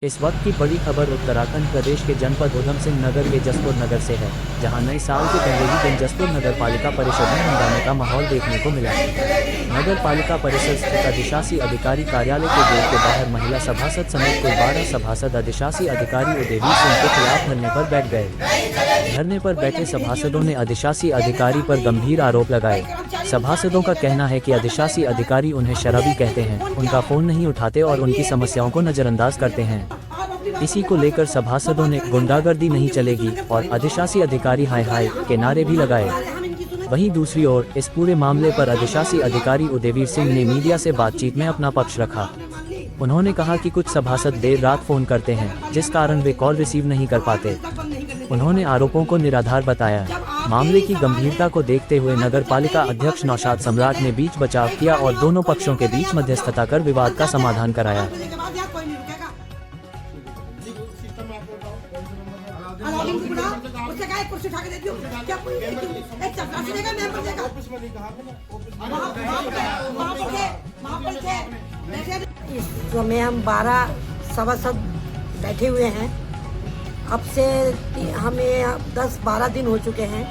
इस वक्त की बड़ी खबर उत्तराखंड प्रदेश के जनपद उधम सिंह नगर के जसपुर नगर से है, जहां नए साल के पहले ही दिन जसपुर नगर पालिका परिषद में हंगामे का माहौल देखने को मिला। नगर पालिका परिषद स्थित अधिशासी अधिकारी कार्यालय के गेट के बाहर महिला सभासद समेत कुल 12 सभासद अधिशासी अधिकारी उदयवीर सिंह के खिलाफ धरने पर बैठ गए। धरने पर बैठे सभासदों ने अधिशासी अधिकारी पर गंभीर आरोप लगाए। सभासदों का कहना है कि अधिशासी अधिकारी उन्हें शराबी कहते हैं, उनका फोन नहीं उठाते और उनकी समस्याओं को नजरअंदाज करते हैं। इसी को लेकर सभासदों ने गुंडागर्दी नहीं चलेगी और अधिशासी अधिकारी हाय हाय के नारे भी लगाए। वहीं दूसरी ओर इस पूरे मामले पर अधिशासी अधिकारी उदयवीर सिंह ने मीडिया से बातचीत में अपना पक्ष रखा। उन्होंने कहा कि कुछ सभासद देर रात फोन करते हैं, जिस कारण वे कॉल रिसीव नहीं कर पाते। उन्होंने आरोपों को निराधार बताया। मामले की गंभीरता को देखते हुए नगर पालिका अध्यक्ष नौशाद सम्राट ने बीच बचाव किया और दोनों पक्षों के बीच मध्यस्थता कर विवाद का समाधान कराया। इस समय हम 12 सभासद बैठे हुए हैं। अब से हमें 10-12 दिन हो चुके हैं।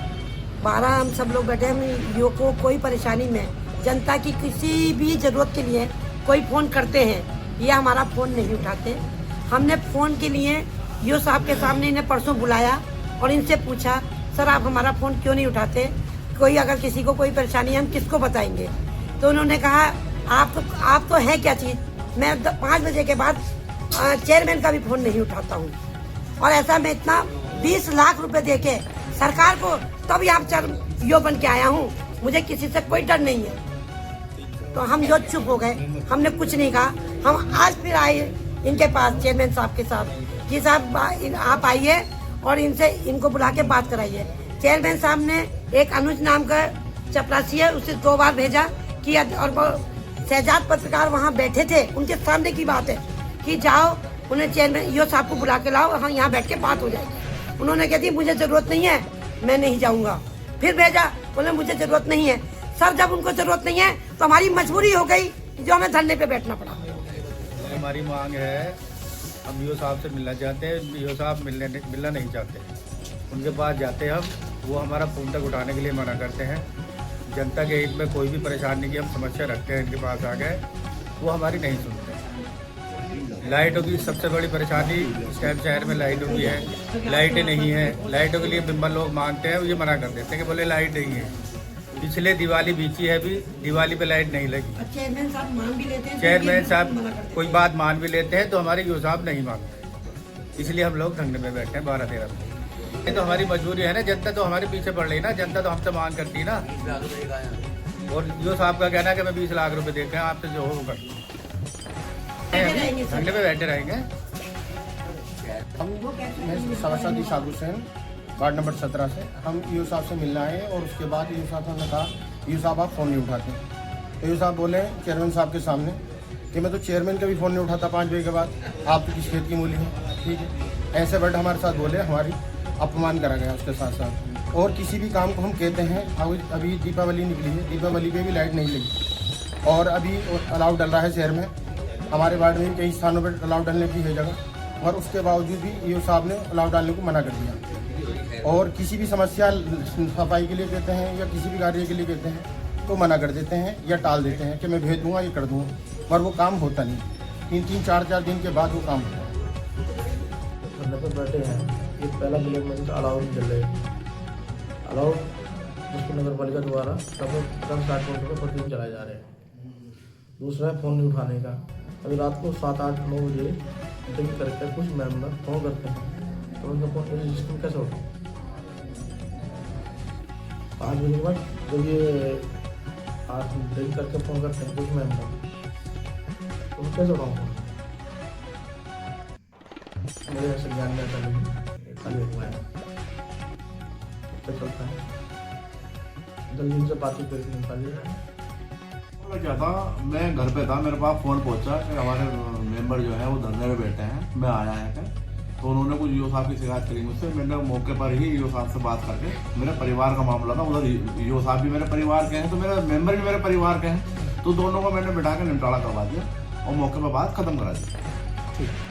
12 हम सब लोग बैठे हैं। हम को कोई परेशानी में जनता की किसी भी ज़रूरत के लिए कोई फ़ोन करते हैं, ये हमारा फ़ोन नहीं उठाते। हमने फ़ोन के लिए यो साहब के सामने इन्हें परसों बुलाया और इनसे पूछा, सर आप हमारा फ़ोन क्यों नहीं उठाते? कोई अगर किसी को कोई परेशानी है हम किसको बताएंगे? तो उन्होंने कहा आप तो है क्या चीज़, मैं 5 बजे के बाद चेयरमैन का भी फ़ोन नहीं उठाता हूँ। और ऐसा मैं इतना 20 लाख रुपए देके सरकार को तब यहाँ यो बन के आया हूँ, मुझे किसी से कोई डर नहीं है। तो हम जो चुप हो गए, हमने कुछ नहीं कहा। हम आज फिर आए इनके पास चेयरमैन साहब के साथ कि साहब आप आइए और इनको बुला के बात कराइए। चेयरमैन साहब ने एक अनुज नाम का चपरासी है, उसे 2 बार भेजा कि और शहजाद पत्रकार वहाँ बैठे थे, उनके सामने की बात है कि जाओ उन्हें चेयरमैन यो साहब को बुला के लाओ, हम यहाँ बैठ के बात हो जाएगी। उन्होंने कह दी मुझे ज़रूरत नहीं है, मैं नहीं जाऊँगा। फिर भेजा, बोले मुझे ज़रूरत नहीं है। सर जब उनको ज़रूरत नहीं है तो हमारी मजबूरी हो गई जो हमें धरने पे बैठना पड़ा। हमारी मांग है, हम यो साहब से मिलना चाहते हैं। यो साहब मिलना नहीं चाहते। उनके पास जाते हैं हम, वो हमारा फ़ोन तक उठाने के लिए मना करते हैं। जनता के हित में कोई भी परेशानी की हम समस्या रखते हैं, इनके पास आ गए वो हमारी नहीं सुनते। लाइटों की सबसे बड़ी परेशानी इस टाइम शहर में लाइटों की है। लाइटें नहीं है, लाइटों के लिए बिम्बर लोग मांगते हैं, ये मना कर देते हैं कि बोले लाइट नहीं है। पिछले दिवाली बीती है, अभी दिवाली पे लाइट नहीं लगी। चेयरमैन साहब मान भी लेते हैं, चेयरमैन साहब कोई बात मान भी लेते हैं तो हमारे यो साहब नहीं मानते। इसलिए हम लोग धरने में बैठे हैं 12-13 में। ये तो हमारी मजबूरी है ना, जनता तो हमारे पीछे पड़ रही ना, जनता तो हमसे मांग करती है ना। और यो साहब का कहना है कि मैं 20 लाख रुपए देख रहे हैं, आपसे जो हो कर धरने में बैठे रहेंगे। हम सभासद इशाक हुसैन, वार्ड नंबर 17 से हम यू साहब से मिलना है। और उसके बाद यू साहब ने कहा यू साहब आप फ़ोन नहीं उठाते। तो यू साहब बोले चेयरमैन साहब के सामने कि मैं तो चेयरमैन का भी फ़ोन नहीं उठाता 5 बजे के बाद, आप तो किस खेत की मूली है, ठीक है। ऐसे वर्ड हमारे साथ बोले, हमारी अपमान करा गया उसके साथ साथ। और किसी भी काम को हम कहते हैं, अभी दीपावली निकली है, दीपावली पे भी लाइट नहीं लगी और अभी अलाउ डल रहा है शहर में। हमारे वार्ड में भी कई स्थानों पर अलाउ डालने की है जगह, और उसके बावजूद भी यू साहब ने अलाउ डालने को मना कर दिया। और किसी भी समस्या सफाई के लिए कहते हैं या किसी भी कार्य के लिए कहते हैं तो मना कर देते हैं या टाल देते हैं कि मैं भेज दूंगा, ये कर दूंगा, पर वो काम होता नहीं। 3-3, 4-4 दिन के बाद वो काम होता है। पर बैठे हैं, ये पहला ब्लैक मनी का अलाउ नहीं चल रहे। अलाउ जसपुर नगर पालिका द्वारा लगभग 60 करोड़ रुपये प्रतिदिन चलाए जा रहे हैं। दूसरा है फ़ोन नहीं उठाने का। अभी रात को 7-8-9 बजे ड्रिंक करके कुछ मेंबर फ़ोन करते हैं, तो उनका फ़ोन सिस्टम कैसे होता है? 5 बजे के बाद जब ये ड्रिंक करके फ़ोन करते हैं कुछ मेंबर, तो कैसे उठाऊँ? मेरे ऐसे ज्ञान में ऐसा नहीं खाली हुआ है, तो चलता है। जल्दी से बातें करके निकालिए। क्या था, मैं घर पे था, मेरे पास फ़ोन पहुंचा कि हमारे मेंबर जो है वो धरने में बैठे हैं, मैं आया है। तो उन्होंने कुछ यो साहब की शिकायत करी मुझसे। मैंने मौके पर ही यो साहब से बात करके, मेरे परिवार का मामला था, उधर यो साहब भी मेरे परिवार के हैं तो मेरे मेंबर भी मेरे परिवार के हैं, तो दोनों को मैंने बिठा के निपटारा करवा दिया और मौके पर बात खत्म करा दी। ठीक।